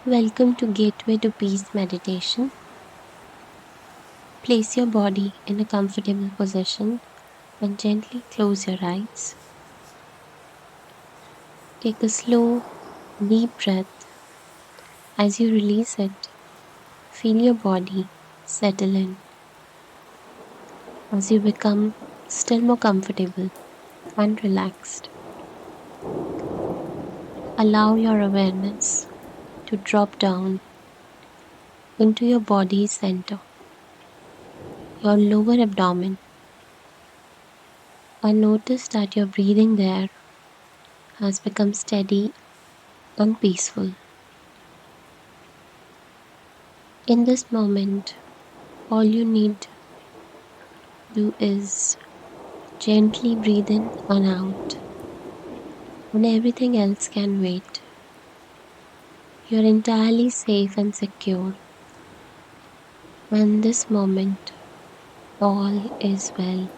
Welcome to Gateway to Peace Meditation. Place your body in a comfortable position and gently close your eyes. Take a slow, deep breath. As you release it, feel your body settle in. As you become still more comfortable and relaxed, allow your awareness to drop down into your body's center, your lower abdomen, and notice that your breathing there has become steady and peaceful. In this moment, all you need to do is gently breathe in and out, and everything else can wait. You're entirely safe and secure. In this moment, all is well.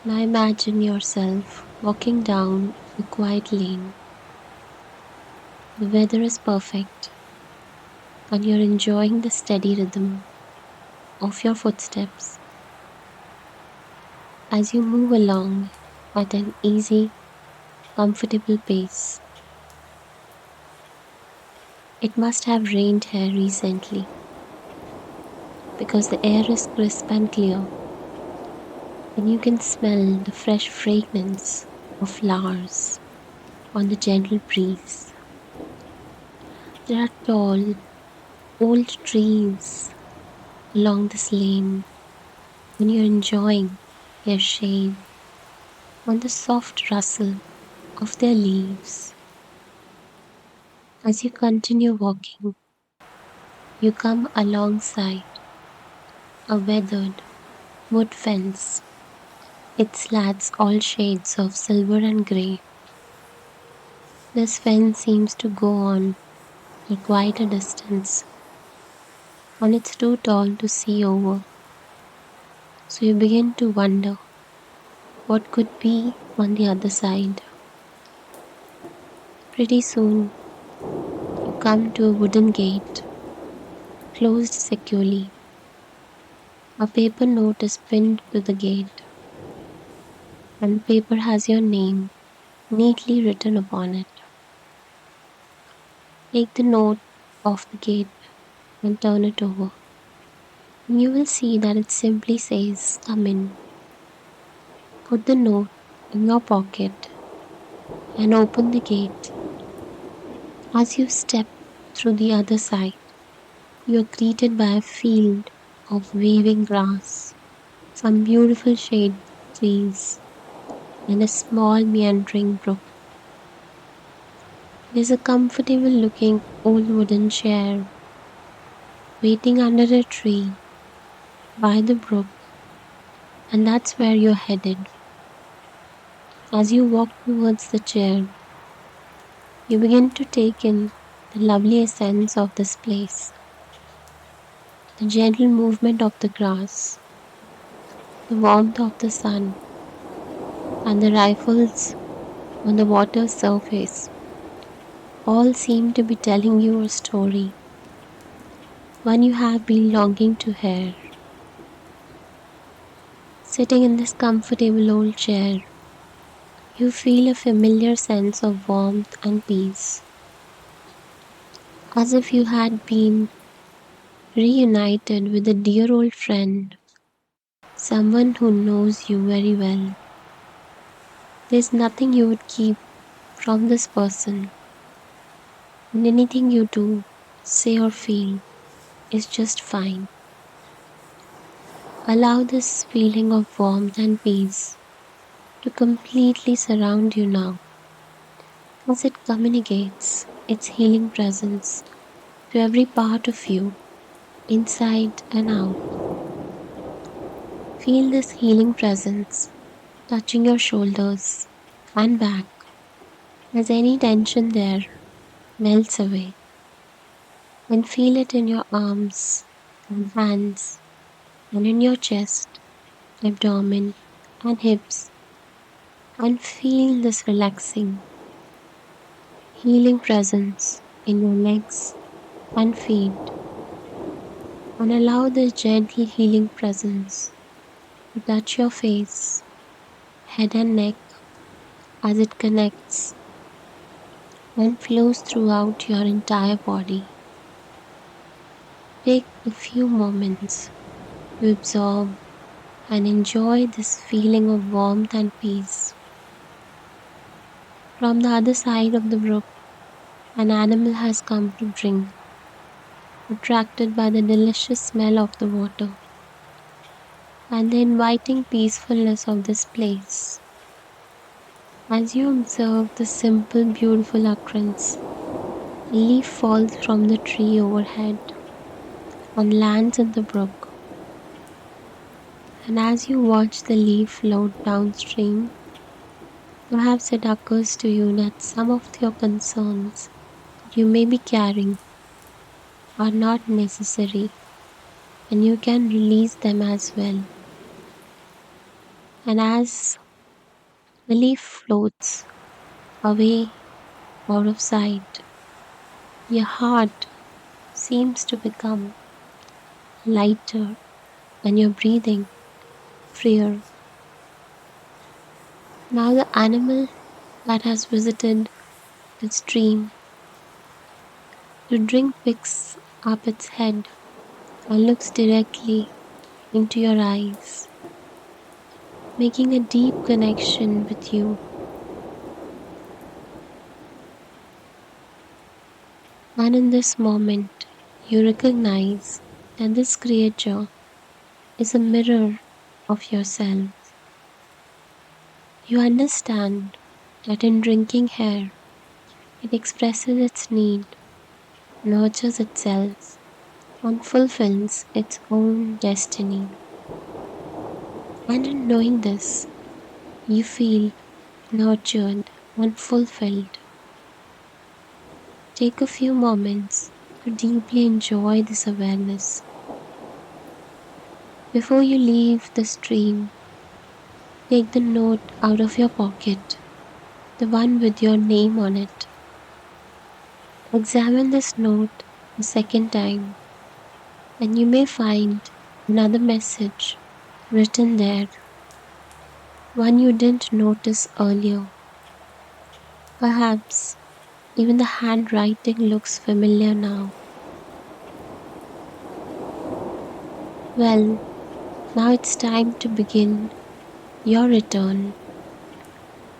Now imagine yourself walking down a quiet lane. The weather is perfect, and you're enjoying the steady rhythm of your footsteps as you move along at an easy, comfortable pace. It must have rained here recently because the air is crisp and clear, and you can smell the fresh fragrance of flowers on the gentle breeze. There are tall, old trees along this lane, and you're enjoying their shade and the soft rustle of their leaves. As you continue walking, you come alongside a weathered wood fence. It slats all shades of silver and grey. This fence seems to go on for quite a distance, and it's too tall to see over. So you begin to wonder what could be on the other side. Pretty soon, you come to a wooden gate, closed securely. A paper note is pinned to the gate, and the paper has your name neatly written upon it. Take the note off the gate and turn it over. And you will see that it simply says, "Come in." Put the note in your pocket and open the gate. As you step through the other side, you are greeted by a field of waving grass, some beautiful shade trees, and a small meandering brook. There's a comfortable looking old wooden chair waiting under a tree by the brook, and that's where you're headed. As you walk towards the chair, you begin to take in the lovely essence of this place, the gentle movement of the grass, the warmth of the sun, and the ripples on the water's surface all seem to be telling you a story, one you have been longing to hear. Sitting in this comfortable old chair, you feel a familiar sense of warmth and peace, as if you had been reunited with a dear old friend, someone who knows you very well. There's nothing you would keep from this person, and anything you do, say, or feel is just fine. Allow this feeling of warmth and peace to completely surround you now, as it communicates its healing presence to every part of you, inside and out. Feel this healing presence touching your shoulders and back as any tension there melts away, and feel it in your arms and hands and in your chest, abdomen, and hips, and feel this relaxing, healing presence in your legs and feet, and allow this gentle healing presence to touch your face, head, and neck as it connects and flows throughout your entire body. Take a few moments to absorb and enjoy this feeling of warmth and peace. From the other side of the brook, an animal has come to drink, attracted by the delicious smell of the water and the inviting peacefulness of this place. As you observe the simple, beautiful occurrence, a leaf falls from the tree overhead and lands in the brook. And as you watch the leaf float downstream, perhaps it occurs to you that some of your concerns you may be carrying are not necessary and you can release them as well. And as the leaf floats away out of sight, your heart seems to become lighter and your breathing freer. Now, the animal that has visited the stream to drink picks up its head and looks directly into your eyes, making a deep connection with you. And in this moment, you recognize that this creature is a mirror of yourself. You understand that in drinking hair, it expresses its need, nurtures itself, and fulfills its own destiny. And in knowing this, you feel nurtured and fulfilled. Take a few moments to deeply enjoy this awareness. Before you leave the stream, take the note out of your pocket, the one with your name on it. Examine this note a second time, and you may find another message written there, one you didn't notice earlier. Perhaps even the handwriting looks familiar now. Well, now it's time to begin your return.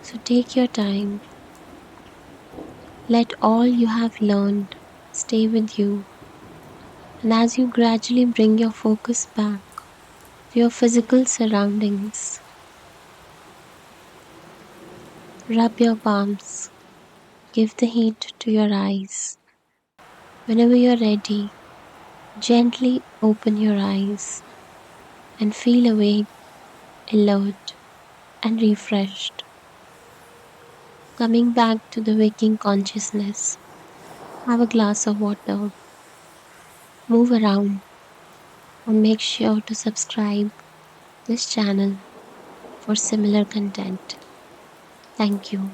So take your time. Let all you have learned stay with you. And as you gradually bring your focus back to your physical surroundings, rub your palms, give the heat to your eyes. Whenever you're ready, gently open your eyes and feel awake, alert, and refreshed. Coming back to the waking consciousness, have a glass of water, move around, and make sure to subscribe this channel for similar content. Thank you.